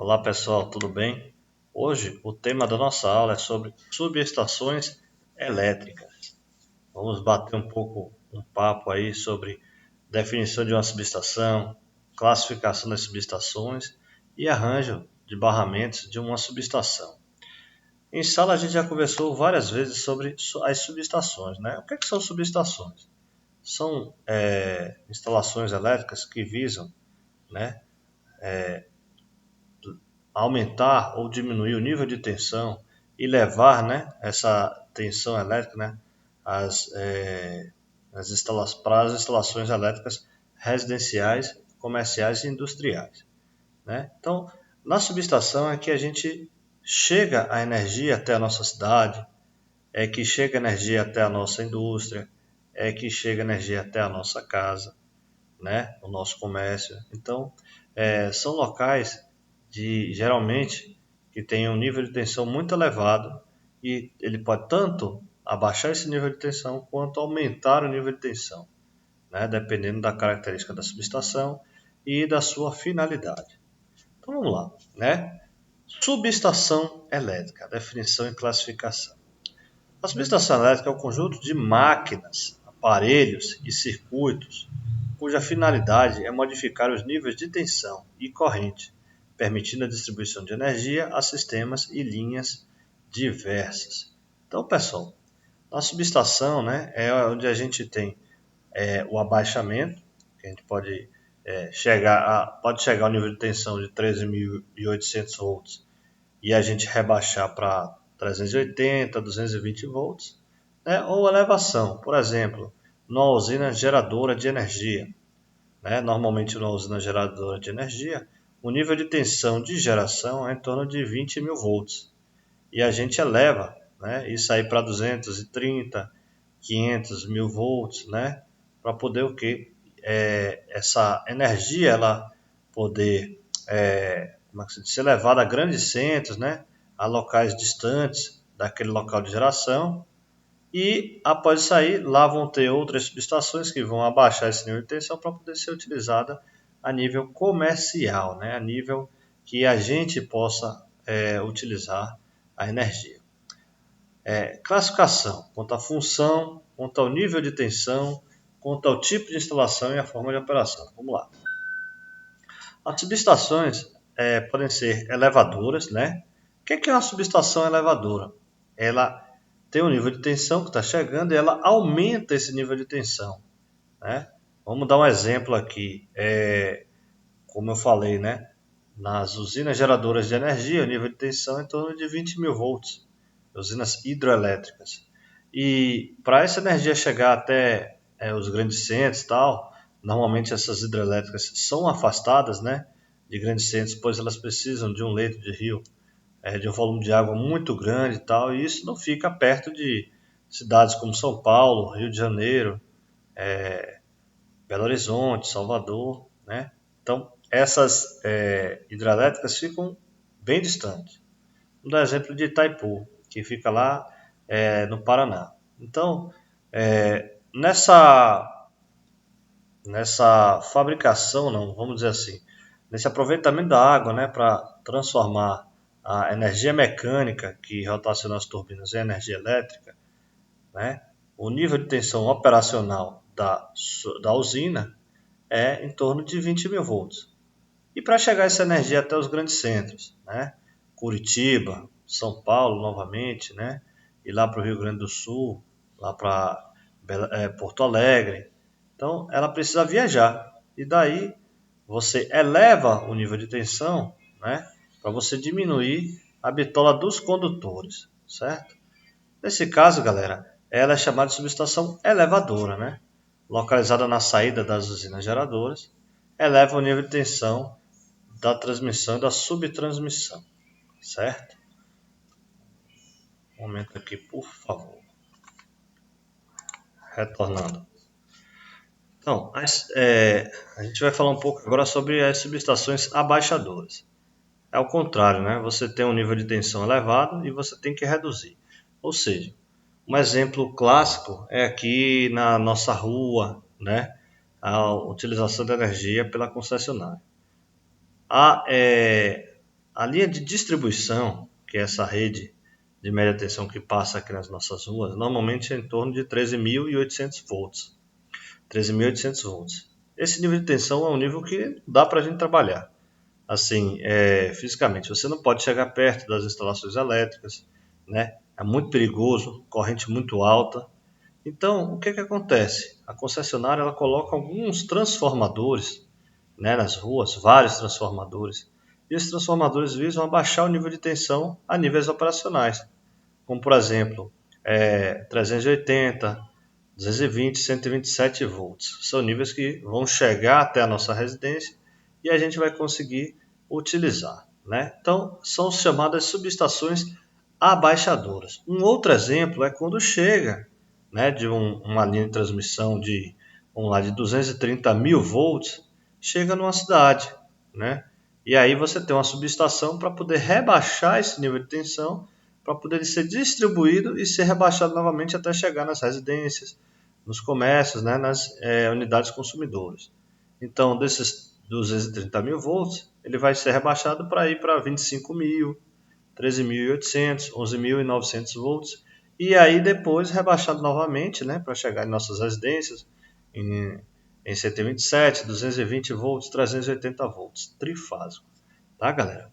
Olá pessoal, tudo bem? Hoje o tema da nossa aula é sobre subestações elétricas. Vamos bater um papo aí sobre definição de uma subestação, classificação das subestações e arranjo de barramentos de uma subestação. Em sala a gente já conversou várias vezes sobre as subestações, né? O que são subestações? São instalações elétricas que visam, né, aumentar ou diminuir o nível de tensão e levar, né, essa tensão elétrica, né, para as instalações elétricas residenciais, comerciais e industriais, né? Então, na subestação é que a gente chega a energia até a nossa cidade, é que chega a energia até a nossa indústria, é que chega a energia até a nossa casa, né, o nosso comércio. Então, são locais geralmente que tem um nível de tensão muito elevado e ele pode tanto abaixar esse nível de tensão quanto aumentar o nível de tensão, né, dependendo da característica da subestação e da sua finalidade. Então vamos lá, né? Subestação elétrica, definição e classificação. A subestação elétrica é um conjunto de máquinas, aparelhos e circuitos cuja finalidade é modificar os níveis de tensão e corrente, permitindo a distribuição de energia a sistemas e linhas diversas. Então, pessoal, na subestação, né, é onde a gente tem o abaixamento, que a gente pode chegar ao nível de tensão de 13.800 volts e a gente rebaixar para 380, 220 volts, né, ou elevação, por exemplo, numa usina geradora de energia, né? Normalmente numa usina geradora de energia, o nível de tensão de geração é em torno de 20 mil volts. E a gente eleva, né, isso aí para 230, 500 mil volts, né, para poder o quê? Essa energia ela poder ser levada a grandes centros, né, a locais distantes daquele local de geração. E após sair, lá vão ter outras subestações que vão abaixar esse nível de tensão para poder ser utilizada a nível comercial, né? A nível que a gente possa utilizar a energia. Classificação, quanto à função, quanto ao nível de tensão, quanto ao tipo de instalação e a forma de operação. Vamos lá. As subestações podem ser elevadoras, né? O que é uma subestação elevadora? Ela tem um nível de tensão que está chegando e ela aumenta esse nível de tensão, né? Vamos dar um exemplo aqui. Como eu falei, né? Nas usinas geradoras de energia, o nível de tensão é em torno de 20 mil volts, usinas hidroelétricas. E para essa energia chegar até os grandes centros e tal, normalmente essas hidrelétricas são afastadas, né, de grandes centros, pois elas precisam de um leito de rio, de um volume de água muito grande e tal, e isso não fica perto de cidades como São Paulo, Rio de Janeiro, Belo Horizonte, Salvador, né? Então, essas hidrelétricas ficam bem distantes. Vamos dar exemplo de Itaipu, que fica lá no Paraná. Então, nessa fabricação, não, vamos dizer assim, nesse aproveitamento da água, né, para transformar a energia mecânica que rotaciona as turbinas em energia elétrica, né, o nível de tensão operacional da usina é em torno de 20 mil volts. E para chegar essa energia até os grandes centros, né, Curitiba, São Paulo novamente, né, e lá para o Rio Grande do Sul, lá para Porto Alegre. Então, ela precisa viajar. E daí, você eleva o nível de tensão, né, para você diminuir a bitola dos condutores, certo? Nesse caso, galera, ela é chamada de subestação elevadora, né? Localizada na saída das usinas geradoras, eleva o nível de tensão da transmissão e da subtransmissão, certo? Um momento aqui, por favor. Retornando. Então, a gente vai falar um pouco agora sobre as subestações abaixadoras. É o contrário, né? Você tem um nível de tensão elevado e você tem que reduzir. Ou seja, um exemplo clássico é aqui na nossa rua, né? A utilização da energia pela concessionária. A a linha de distribuição, que é essa rede de média tensão que passa aqui nas nossas ruas, normalmente é em torno de 13.800 volts. 13.800 volts. Esse nível de tensão é um nível que dá para a gente trabalhar. Assim, fisicamente, você não pode chegar perto das instalações elétricas, né? É muito perigoso, corrente muito alta. Então, o que acontece? A concessionária ela coloca alguns transformadores, né, nas ruas, vários transformadores, e esses transformadores visam abaixar o nível de tensão a níveis operacionais, como por exemplo, 380, 220, 127 volts. São níveis que vão chegar até a nossa residência e a gente vai conseguir utilizar, né? Então, são chamadas subestações abaixadoras. Um outro exemplo é quando chega, né, de uma linha de transmissão de, vamos lá, de 230 mil volts, chega numa cidade, né? E aí você tem uma subestação para poder rebaixar esse nível de tensão, para poder ser distribuído e ser rebaixado novamente até chegar nas residências, nos comércios, né, nas unidades consumidoras. Então, desses 230 mil volts, ele vai ser rebaixado para ir para 25 mil, 13.800, 11.900 volts, e aí depois rebaixado novamente, né, para chegar em nossas residências em 127, 220 volts, 380 volts, trifásico, tá, galera?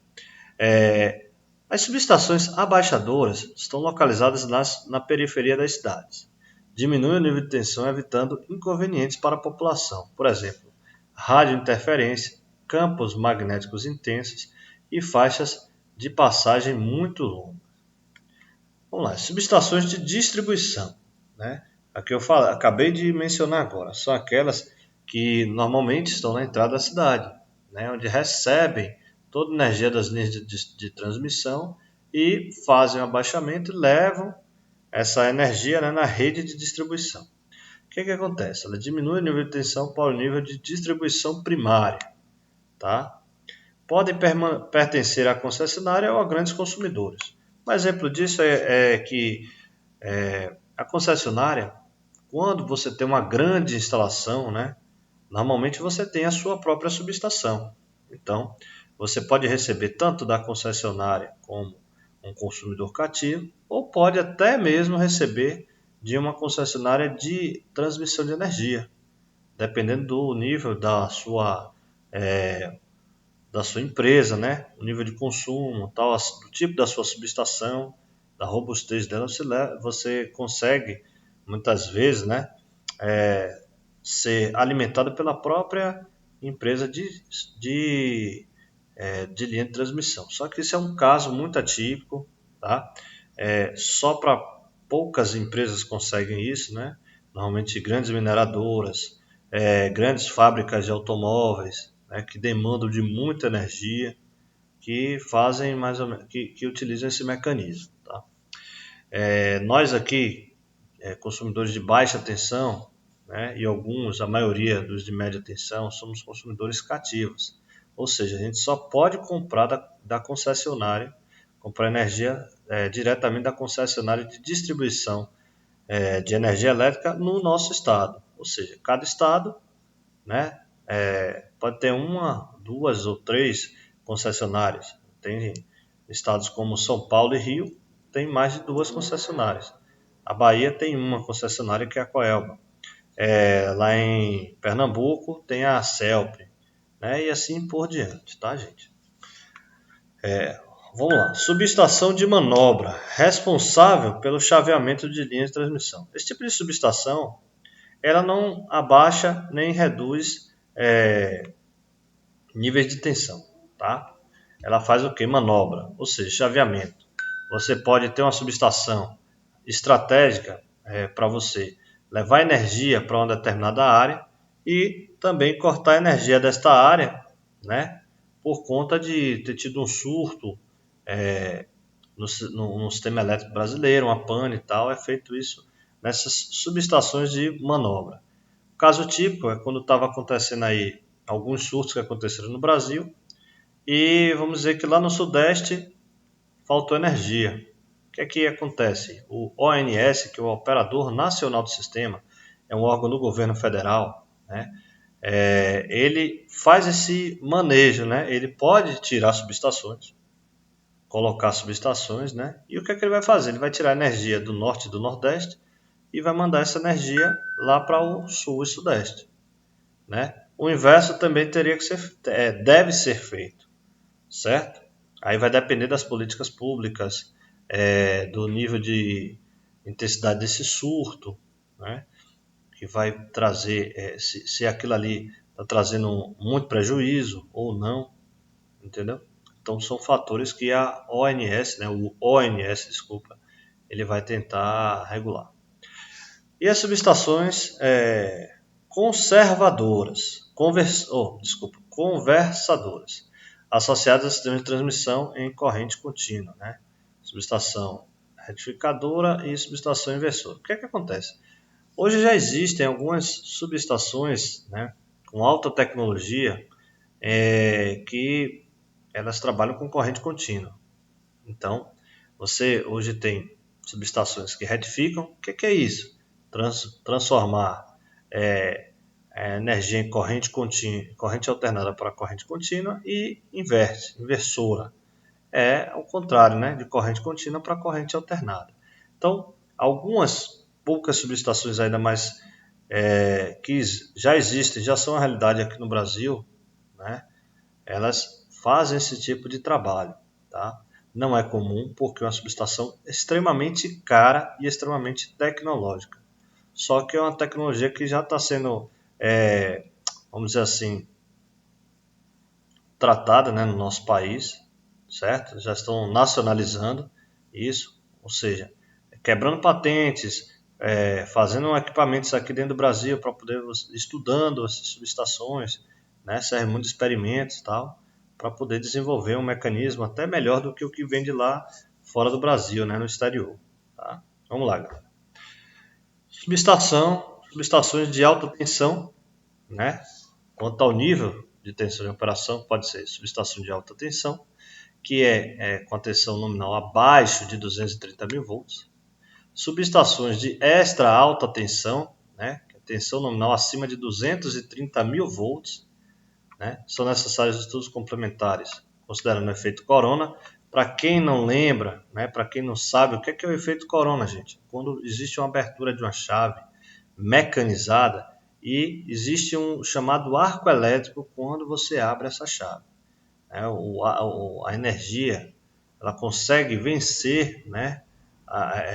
As subestações abaixadoras estão localizadas na periferia das cidades. Diminui o nível de tensão, evitando inconvenientes para a população, por exemplo, radiointerferência, campos magnéticos intensos e faixas de passagem muito longas. Vamos lá, subestações de distribuição, né? Aqui eu acabei de mencionar agora, são aquelas que normalmente estão na entrada da cidade, né? Onde recebem toda a energia das linhas de transmissão e fazem o abaixamento e levam essa energia, né, na rede de distribuição. O que acontece? Ela diminui o nível de tensão para o nível de distribuição primária, tá? Podem pertencer à concessionária ou a grandes consumidores. Um exemplo disso é que a concessionária, quando você tem uma grande instalação, né, normalmente você tem a sua própria subestação. Então, você pode receber tanto da concessionária como um consumidor cativo, ou pode até mesmo receber de uma concessionária de transmissão de energia, dependendo do nível da sua empresa, né? O nível de consumo, tal, do tipo da sua subestação, da robustez dela, você consegue muitas vezes, né, ser alimentado pela própria empresa de linha de transmissão. Só que isso é um caso muito atípico, tá? Só para poucas empresas conseguem isso, né? Normalmente grandes mineradoras, grandes fábricas de automóveis, né, que demandam de muita energia, que fazem mais ou menos, que utilizam esse mecanismo, tá? Nós aqui, consumidores de baixa tensão, né, e alguns, a maioria dos de média tensão, somos consumidores cativos. Ou seja, a gente só pode comprar da concessionária, comprar energia diretamente da concessionária de distribuição de energia elétrica no nosso estado. Ou seja, cada estado, né, pode ter uma, duas ou três concessionárias. Tem estados como São Paulo e Rio, tem mais de duas concessionárias. A Bahia tem uma concessionária que é a Coelba. Lá em Pernambuco tem a Celp, né, e assim por diante, tá, gente? Vamos lá. Subestação de manobra, responsável pelo chaveamento de linhas de transmissão. Esse tipo de subestação, ela não abaixa nem reduz níveis de tensão, tá? Ela faz o que? Manobra, ou seja, chaveamento. Você pode ter uma subestação estratégica para você levar energia para uma determinada área e também cortar a energia desta área, né? Por conta de ter tido um surto no sistema elétrico brasileiro, uma pane e tal, é feito isso nessas subestações de manobra. O caso típico é quando estava acontecendo aí alguns surtos que aconteceram no Brasil e vamos dizer que lá no Sudeste faltou energia. O que é que acontece? O ONS, que é o Operador Nacional do Sistema, é um órgão do governo federal, né? Ele faz esse manejo, né? Ele pode tirar subestações, colocar subestações, né? E o que é que ele vai fazer? Ele vai tirar energia do norte e do nordeste e vai mandar essa energia lá para o sul e sudeste, né? O inverso também teria que deve ser feito, certo? Aí vai depender das políticas públicas, do nível de intensidade desse surto, né? Que vai trazer, se aquilo ali está trazendo muito prejuízo ou não, entendeu? Então são fatores que a ONS, né, o ONS, desculpa, ele vai tentar regular. E as subestações conversadoras, associadas a sistemas de transmissão em corrente contínua, né? Subestação retificadora e subestação inversora. O que é que acontece? Hoje já existem algumas subestações, né, com alta tecnologia, que elas trabalham com corrente contínua. Então, você hoje tem subestações que retificam. O que é isso? Transformar energia em corrente contínua, corrente alternada para corrente contínua, e inversora. É o contrário, né? De corrente contínua para corrente alternada. Então, algumas poucas subestações ainda mais que já existem, já são a realidade aqui no Brasil, né? Elas fazem esse tipo de trabalho, tá? Não é comum porque é uma subestação extremamente cara e extremamente tecnológica. Só que é uma tecnologia que já está sendo, vamos dizer assim, tratada, né, no nosso país, certo? Já estão nacionalizando isso, ou seja, quebrando patentes, fazendo equipamentos aqui dentro do Brasil para poder estudando essas subestações, né, serve muito experimentos e tal, para poder desenvolver um mecanismo até melhor do que o que vem de lá fora do Brasil, né, no exterior. Tá? Vamos lá, galera. Subestações de alta tensão, né? Quanto ao nível de tensão de operação, pode ser subestação de alta tensão, que com a tensão nominal abaixo de 230 mil volts. Subestações de extra alta tensão, né? Tensão nominal acima de 230 mil volts, né? São necessários estudos complementares, considerando o efeito corona. Para quem não lembra, né? Para quem não sabe, o que é o efeito corona, gente? Quando existe uma abertura de uma chave mecanizada e existe um chamado arco elétrico quando você abre essa chave. A energia ela consegue vencer, né,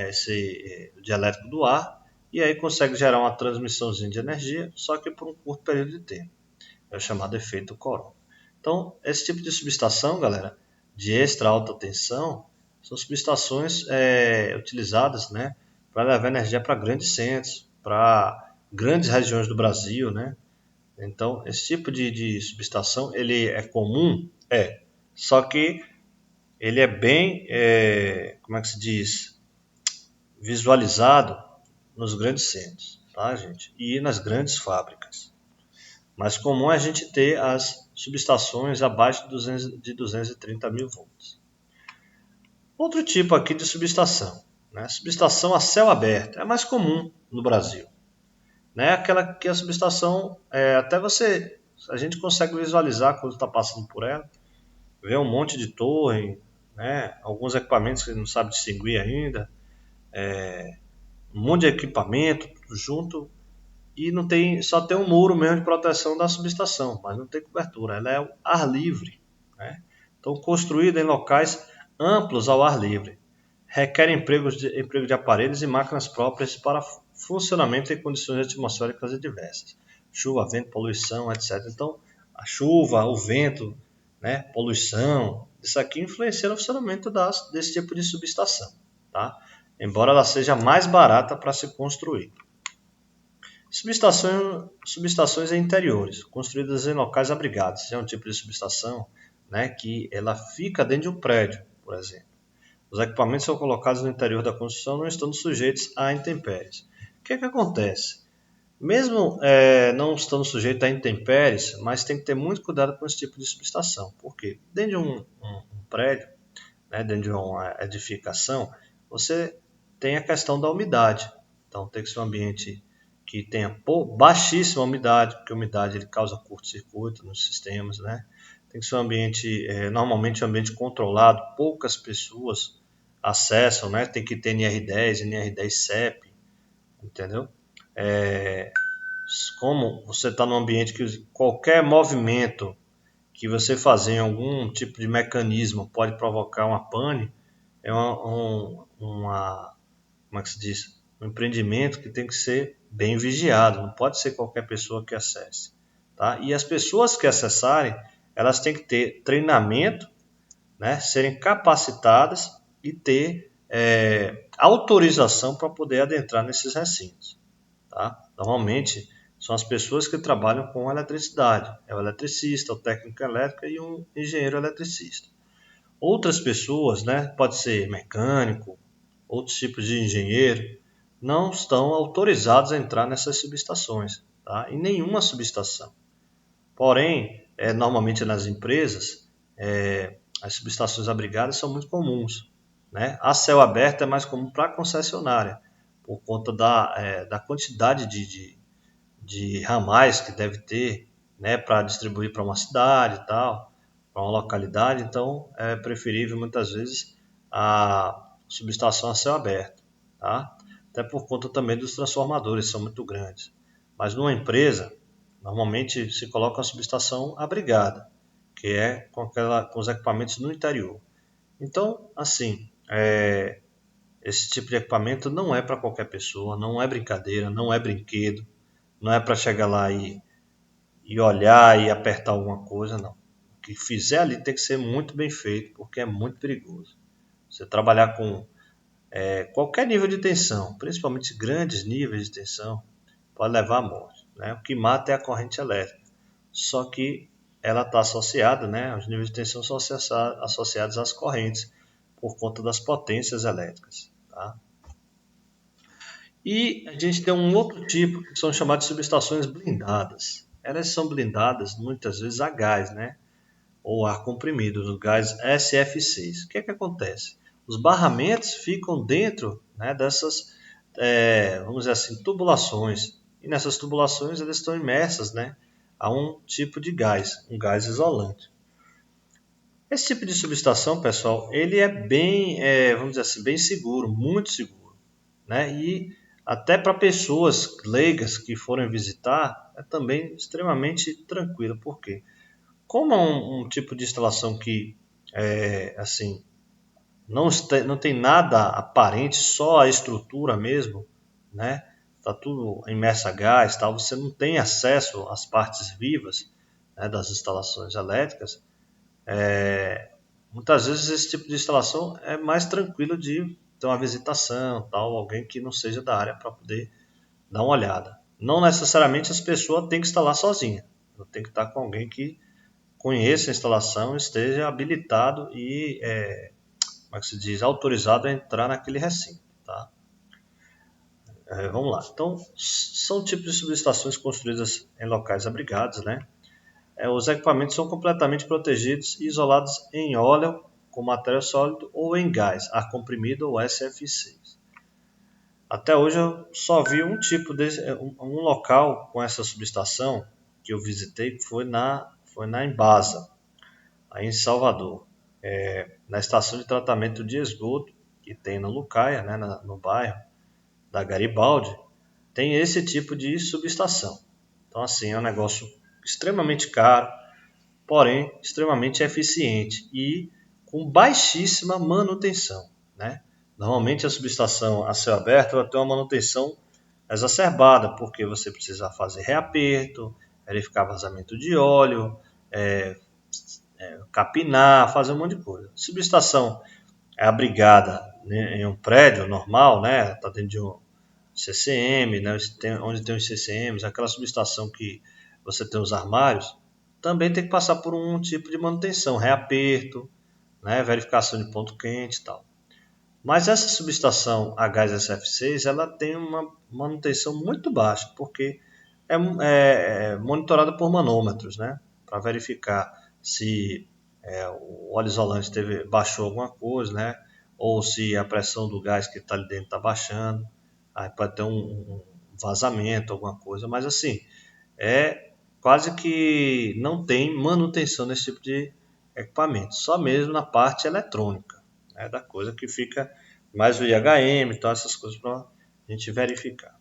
esse dielétrico do ar e aí consegue gerar uma transmissãozinha de energia, só que por um curto período de tempo. É o chamado efeito corona. Então, esse tipo de subestação, galera, de extra alta tensão, são subestações utilizadas, né, para levar energia para grandes centros, para grandes regiões do Brasil, né? Então, esse tipo de subestação, ele é comum? Só que ele é bem, como é que se diz, visualizado nos grandes centros, tá, gente? E nas grandes fábricas. Mas comum é a gente ter as subestações abaixo de 230 mil volts. Outro tipo aqui de subestação, né? Subestação a céu aberto, é mais comum no Brasil. Né? Aquela que a subestação, a gente consegue visualizar quando está passando por ela, ver um monte de torre, né? Alguns equipamentos que a gente não sabe distinguir ainda, um monte de equipamento tudo junto, e não tem, só tem um muro mesmo de proteção da subestação, mas não tem cobertura, ela é ao ar livre, né? Então construída em locais amplos ao ar livre, requer emprego de aparelhos e máquinas próprias para funcionamento em condições atmosféricas adversas, chuva, vento, poluição, etc. Então a chuva, o vento, né, poluição, isso aqui influencia no funcionamento desse tipo de subestação, tá? Embora ela seja mais barata para se construir. Subestações em interiores, construídas em locais abrigados. É um tipo de subestação, né, que ela fica dentro de um prédio, por exemplo. Os equipamentos são colocados no interior da construção, não estando sujeitos a intempéries. O que acontece? Mesmo não estando sujeito a intempéries, mas tem que ter muito cuidado com esse tipo de subestação. Por quê? Dentro de um prédio, né, dentro de uma edificação, você tem a questão da umidade. Então tem que ser um ambiente que tenha baixíssima umidade, porque a umidade ele causa curto-circuito nos sistemas, né? tem que ser um ambiente, normalmente um ambiente controlado, poucas pessoas acessam, né? Tem que ter NR10, NR10 CEP, entendeu? Como você está num ambiente que qualquer movimento que você fazer em algum tipo de mecanismo pode provocar uma pane, é como é que se diz? Um empreendimento que tem que ser bem vigiado, não pode ser qualquer pessoa que acesse. Tá? E as pessoas que acessarem, elas têm que ter treinamento, né? Serem capacitadas e ter autorização para poder adentrar nesses recintos. Tá? Normalmente são as pessoas que trabalham com eletricidade, é o eletricista, o técnico elétrico e um engenheiro eletricista. Outras pessoas, né, pode ser mecânico, outros tipos de engenheiro, não estão autorizados a entrar nessas subestações, tá? Em nenhuma subestação. Porém, normalmente nas empresas, as subestações abrigadas são muito comuns, né? A céu aberto é mais comum para a concessionária, por conta da quantidade de ramais que deve ter, né, para distribuir para uma cidade e tal, para uma localidade. Então, é preferível muitas vezes a subestação a céu aberto, tá? Até por conta também dos transformadores, são muito grandes. Mas numa empresa, normalmente se coloca uma subestação abrigada, que é com os equipamentos no interior. Então, assim, esse tipo de equipamento não é para qualquer pessoa, não é brincadeira, não é brinquedo, não é para chegar lá e olhar e apertar alguma coisa, não. O que fizer ali tem que ser muito bem feito, porque é muito perigoso. Você trabalhar com qualquer nível de tensão, principalmente grandes níveis de tensão, pode levar à morte. Né? O que mata é a corrente elétrica. Só que ela está associada, né? Os níveis de tensão são associados às correntes, por conta das potências elétricas. Tá? E a gente tem um outro tipo, que são chamadas de subestações blindadas. Elas são blindadas muitas vezes a gás, né? Ou ar comprimido, no gás SF6. O que é que acontece? Os barramentos ficam dentro, né, dessas, vamos dizer assim, tubulações. E nessas tubulações elas estão imersas, né, a um tipo de gás, um gás isolante. Esse tipo de subestação, pessoal, ele é bem, vamos dizer assim, bem seguro, muito seguro, né? E até para pessoas leigas que forem visitar, é também extremamente tranquilo. Por quê? Como é um tipo de instalação que, assim, não tem nada aparente, só a estrutura mesmo, né? Tá tudo imerso a gás, tal. Você não tem acesso às partes vivas, né, das instalações elétricas. Muitas vezes esse tipo de instalação é mais tranquilo de ter uma visitação, tal, alguém que não seja da área para poder dar uma olhada. Não necessariamente as pessoas têm que instalar sozinha, tem que estar com alguém que conheça a instalação, esteja habilitado e, como é que se diz, autorizado a entrar naquele recinto. Tá? Vamos lá. Então, são tipos de subestações construídas em locais abrigados, né? Os equipamentos são completamente protegidos e isolados em óleo com material sólido ou em gás, ar comprimido ou SF6. Até hoje eu só vi um tipo de um local com essa subestação que eu visitei, que foi na Embasa, aí em Salvador, na estação de tratamento de esgoto que tem na Lucaia, né, no bairro da Garibaldi, tem esse tipo de subestação. Então, assim, é um negócio extremamente caro, porém extremamente eficiente e com baixíssima manutenção, né? Normalmente a subestação a céu aberto ela tem uma manutenção exacerbada, porque você precisa fazer reaperto, verificar vazamento de óleo, capinar, fazer um monte de coisa. Subestação é abrigada, né, em um prédio normal, né? Está dentro de um CCM, né? Onde tem os CCMs, aquela subestação que você tem os armários, também tem que passar por um tipo de manutenção, reaperto, né? Verificação de ponto quente e tal. Mas essa subestação a gás SF6 ela tem uma manutenção muito baixa, porque é monitorada por manômetros, né? Para verificar se o óleo isolante baixou alguma coisa, né? Ou se a pressão do gás que está ali dentro está baixando. Aí pode ter um vazamento, alguma coisa, mas assim, é quase que não tem manutenção nesse tipo de equipamento, só mesmo na parte eletrônica, né, da coisa que fica mais o IHM, então essas coisas para a gente verificar.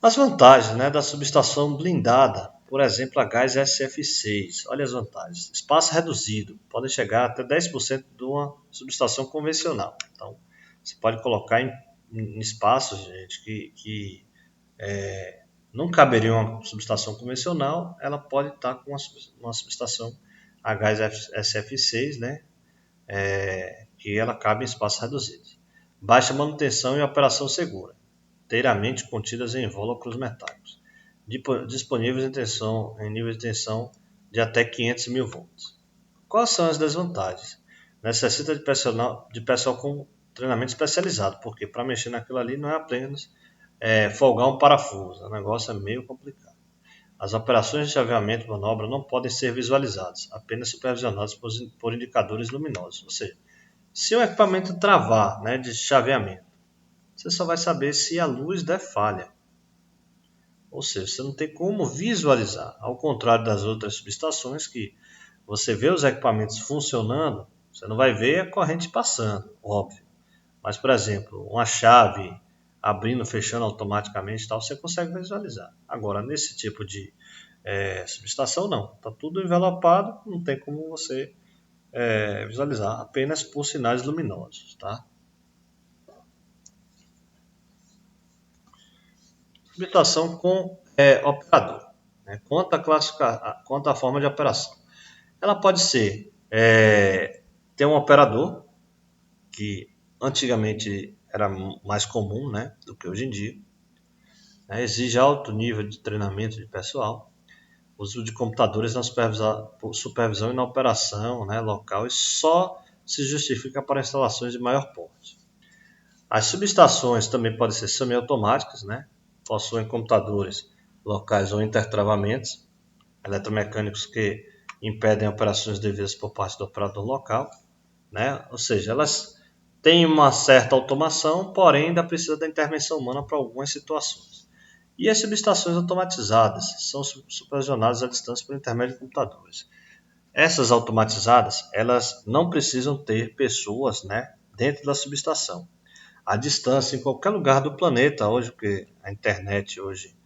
As vantagens, né, da subestação blindada, por exemplo, a gás SF6. Olha as vantagens. Espaço reduzido, podem chegar até 10% de uma subestação convencional. Então, você pode colocar em espaços, gente, que não caberia uma subestação convencional, ela pode estar com uma subestação a gás SF6, né, que ela cabe em espaços reduzidos. Baixa manutenção e operação segura, inteiramente contidas em invólucros metálicos, disponíveis em nível de tensão de até 500 mil volts. Quais são as desvantagens? Necessita de pessoal com treinamento especializado, porque para mexer naquilo ali não é apenas folgar um parafuso, o negócio é meio complicado. As operações de chaveamento e manobra não podem ser visualizadas, apenas supervisionadas por indicadores luminosos. Ou seja, se o equipamento travar, né, de chaveamento, você só vai saber se a luz der falha. Ou seja, você não tem como visualizar, ao contrário das outras subestações que você vê os equipamentos funcionando, você não vai ver a corrente passando, óbvio. Mas, por exemplo, uma chave abrindo, fechando automaticamente, tal, você consegue visualizar. Agora, nesse tipo de subestação, não. Está tudo envelopado, não tem como você visualizar, apenas por sinais luminosos. Tá? Subestação com operador. Né? Quanto à forma de operação. Ela pode ser ter um operador, que antigamente era mais comum, né, do que hoje em dia. Exige alto nível de treinamento de pessoal, uso de computadores na supervisão e na operação, né, local, e só se justifica para instalações de maior porte. As subestações também podem ser semiautomáticas, né, possuem computadores locais ou intertravamentos eletromecânicos que impedem operações devidas por parte do operador local, né, ou seja, elas têm uma certa automação, porém ainda precisa da intervenção humana para algumas situações. E as subestações automatizadas são supervisionadas à distância por intermédio de computadores. Essas automatizadas, elas não precisam ter pessoas, né, dentro da subestação. À distância, em qualquer lugar do planeta, hoje, porque a internet hoje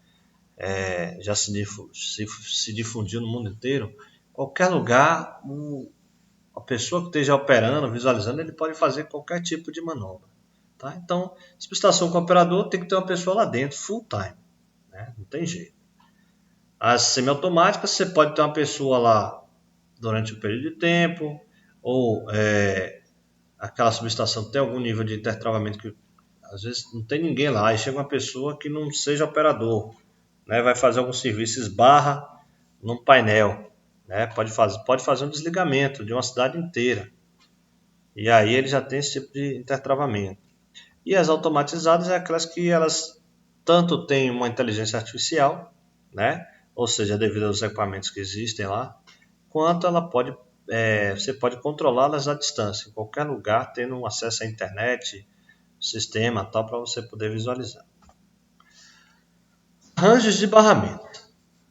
já se difundiu no mundo inteiro, qualquer lugar, a pessoa que esteja operando, visualizando, ele pode fazer qualquer tipo de manobra. Tá? Então, subestação com operador tem que ter uma pessoa lá dentro, full time. Né? Não tem jeito. As semiautomáticas, você pode ter uma pessoa lá durante um período de tempo, ou aquela subestação tem algum nível de intertravamento que às vezes não tem ninguém lá, e chega uma pessoa que não seja operador, né? Vai fazer algum serviço, esbarra num painel, né? Pode fazer um desligamento de uma cidade inteira, e aí ele já tem esse tipo de intertravamento. E as automatizadas é aquelas que elas tanto têm uma inteligência artificial, né? Ou seja, devido aos equipamentos que existem lá, quanto ela você pode controlá-las à distância, em qualquer lugar, tendo um acesso à internet, sistema, tal, para você poder visualizar. Arranjos de barramento.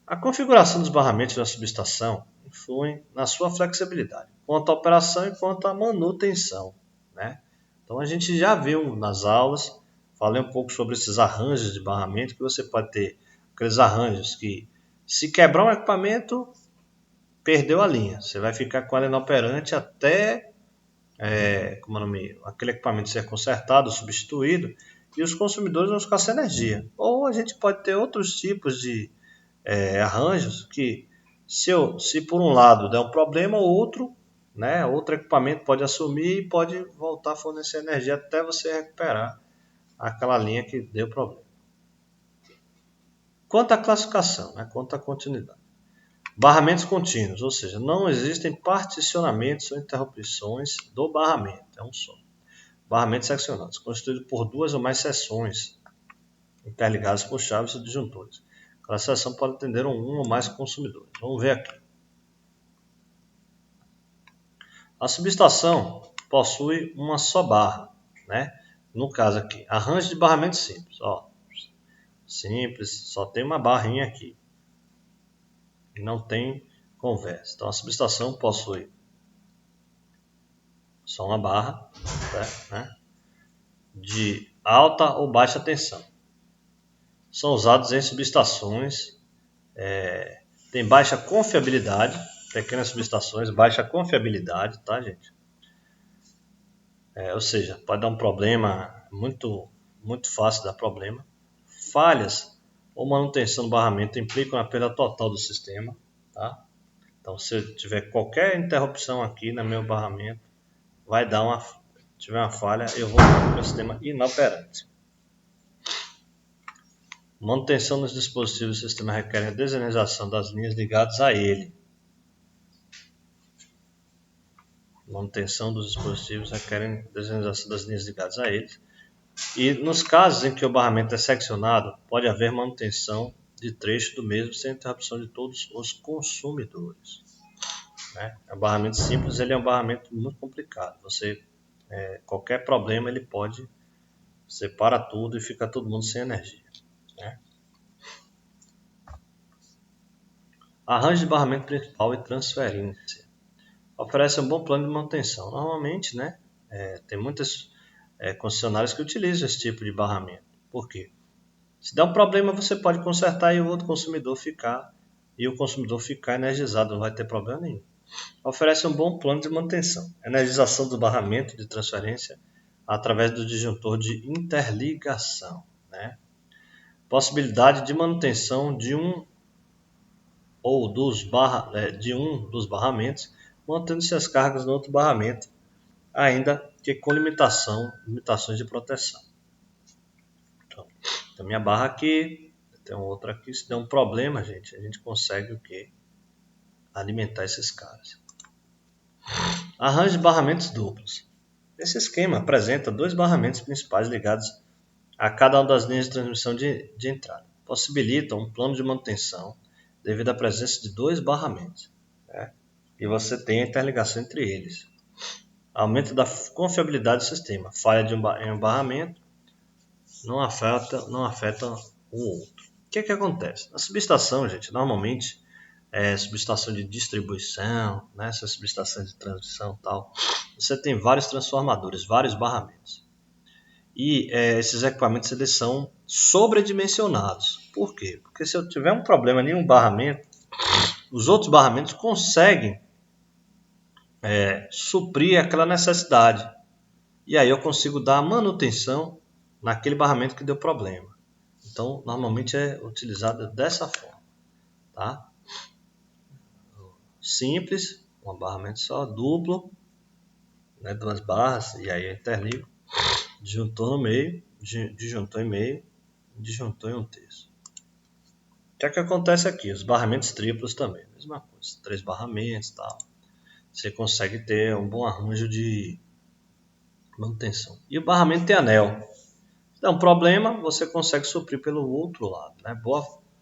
A configuração dos barramentos da subestação influi na sua flexibilidade, quanto à operação e quanto à manutenção, né? Então a gente já viu nas aulas, falei um pouco sobre esses arranjos de barramento, que você pode ter aqueles arranjos que, se quebrar um equipamento, perdeu a linha. Você vai ficar com ela inoperante até aquele equipamento ser consertado, substituído, e os consumidores vão ficar sem energia. Ou a gente pode ter outros tipos de arranjos que, se por um lado der um problema, outro equipamento pode assumir e pode voltar a fornecer energia até você recuperar aquela linha que deu problema. Quanto à classificação, né, quanto à continuidade. Barramentos contínuos, ou seja, não existem particionamentos ou interrupções do barramento, é um só. Barramentos seccionados, constituído por duas ou mais seções interligadas por chaves e disjuntores. Cada seção pode atender um ou mais consumidores. Vamos ver aqui. A subestação possui uma só barra, né? No caso aqui, arranjo de barramento simples. Ó, simples, só tem uma barrinha aqui. e não tem conversa. Então a subestação possui só uma barra, né, de alta ou baixa tensão. São usados em subestações, tem baixa confiabilidade, pequenas subestações, baixa confiabilidade, tá, gente? Ou seja, pode dar um problema muito fácil, dar problema. Falhas ou manutenção do barramento implicam a perda total do sistema, tá? Então, se eu tiver qualquer interrupção aqui no meu barramento, vai dar se tiver uma falha, eu vou ficar com o meu sistema inoperante. Manutenção dos dispositivos do sistema requer a desenergização das linhas ligadas a ele. Manutenção dos dispositivos requer a desenergização das linhas ligadas a eles. E nos casos em que o barramento é seccionado, pode haver manutenção de trecho do mesmo sem interrupção de todos os consumidores. Né? O barramento simples ele é um barramento muito complicado. Qualquer problema ele pode separa tudo e fica todo mundo sem energia. Né? Arranjo de barramento principal e transferência. Oferece um bom plano de manutenção. Normalmente, né, tem muitas concessionárias que utilizam esse tipo de barramento. Por quê? Se der um problema, você pode consertar e o outro consumidor ficar energizado, não vai ter problema nenhum. Oferece um bom plano de manutenção. Energização do barramento de transferência através do disjuntor de interligação. Né? Possibilidade de manutenção de um dos barramentos, mantendo-se as cargas no outro barramento, ainda que com limitações de proteção. Então, tem a minha barra aqui, tem outra aqui. Se der um problema, a gente consegue o quê? Alimentar esses caras. Arranjo de barramentos duplos. Esse esquema apresenta 2 barramentos principais ligados a cada uma das linhas de transmissão de entrada. Possibilita um plano de manutenção devido à presença de 2 barramentos. Né? E você tem a interligação entre eles. Aumento da confiabilidade do sistema. Falha em um barramento não afeta o outro. O que acontece? Na subestação, gente, normalmente subestação de distribuição, né, essa subestação de transmissão e tal, você tem vários transformadores, vários barramentos. E esses equipamentos eles são sobredimensionados. Por quê? Porque se eu tiver um problema em um barramento, os outros barramentos conseguem suprir aquela necessidade. E aí eu consigo dar manutenção naquele barramento que deu problema. Então, normalmente é utilizado dessa forma. Tá? Simples, um barramento só, duplo, né, 2 barras, e aí eu interligo, disjuntor no meio, disjuntor em meio, disjuntor em 1/3. O que acontece aqui? Os barramentos triplos também, mesma coisa, 3 barramentos e tal. Você consegue ter um bom arranjo de manutenção. E o barramento tem anel. Se der um problema, você consegue suprir pelo outro lado. Né?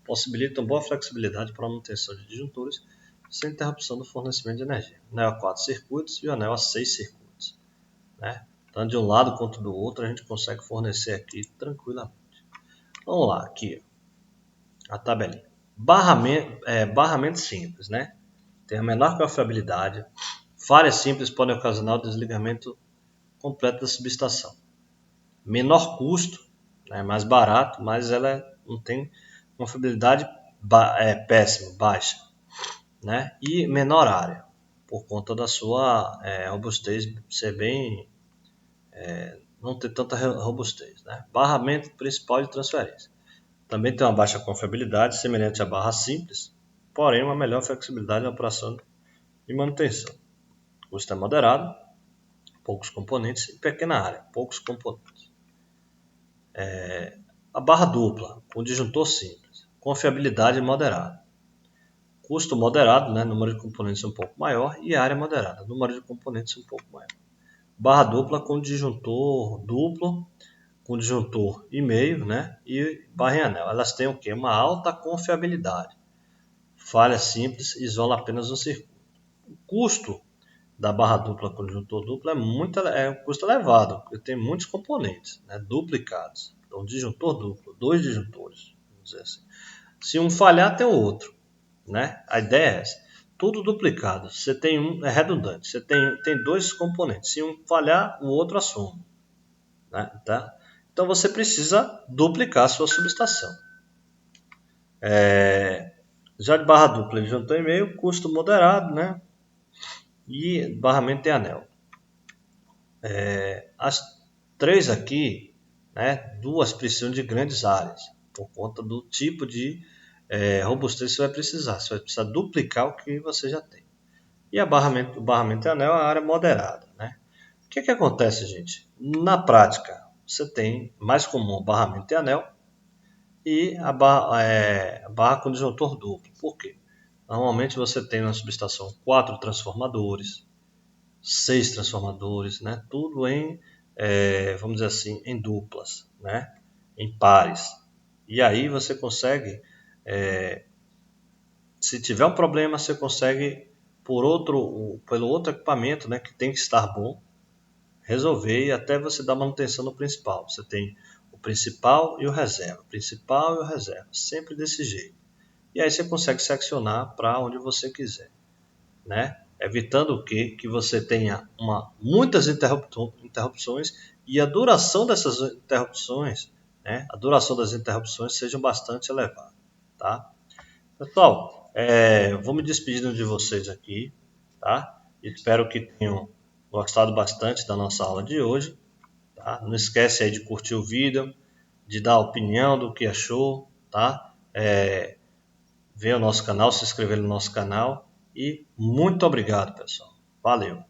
Possibilita uma boa flexibilidade para a manutenção de disjuntores sem interrupção do fornecimento de energia. O anel a 4 circuitos e o anel a 6 circuitos. Né? Tanto de um lado quanto do outro a gente consegue fornecer aqui tranquilamente. Vamos lá, aqui a tabelinha. Barramento simples, né? Tem a menor confiabilidade. Falhas simples podem ocasionar o desligamento completo da subestação. Menor custo, né? Mais barato, mas ela não tem confiabilidade péssima, baixa. Né? E menor área, por conta da sua robustez ser bem... não ter tanta robustez. Né? Barramento principal de transferência. Também tem uma baixa confiabilidade, semelhante à barra simples, porém uma melhor flexibilidade na operação e manutenção. O custo é moderado, poucos componentes e pequena área, poucos componentes. A barra dupla, com disjuntor simples, confiabilidade moderada. Custo moderado, né, número de componentes um pouco maior, e área moderada, número de componentes um pouco maior. Barra dupla com disjuntor duplo, com disjuntor e meio, né, e barra em anel. Elas têm o quê? Uma alta confiabilidade. Falha simples, isola apenas um circuito. O custo da barra dupla com disjuntor duplo é um custo elevado, porque tem muitos componentes, né, duplicados. Então, disjuntor duplo, 2 disjuntores, vamos dizer assim. Se um falhar, tem o outro. né? A ideia é essa. Tudo duplicado. Você tem um, é redundante. Você tem dois componentes. Se um falhar, o outro assume, né? Tá? Então você precisa duplicar a sua subestação. Já de barra dupla, ele juntou em meio, custo moderado, né? E barramento de anel. As três aqui, né? Duas precisam de grandes áreas, por conta do tipo de robustez que você vai precisar. Você vai precisar duplicar o que você já tem. E o barramento de anel é a área moderada, né? O que acontece, gente? Na prática, você tem mais comum o barramento de anel e a barra com disjuntor duplo. Por quê? Normalmente você tem na subestação 4 transformadores, 6 transformadores, né? Tudo em, vamos dizer assim, em duplas, né? Em pares. E aí você consegue, se tiver um problema, você consegue pelo outro equipamento, né? Que tem que estar bom, resolver e até você dar manutenção no principal. Você tem o principal e o reserva, principal e o reserva, sempre desse jeito. E aí você consegue seccionar para onde você quiser, né? Evitando o quê? Que você tenha muitas interrupções e a duração dessas interrupções, né? A duração das interrupções seja bastante elevada, tá? Pessoal, vou me despedindo de vocês aqui, tá? Espero que tenham gostado bastante da nossa aula de hoje, tá? Não esquece aí de curtir o vídeo, de dar a opinião do que achou, tá? Ver o nosso canal, se inscrever no nosso canal e muito obrigado, pessoal. Valeu!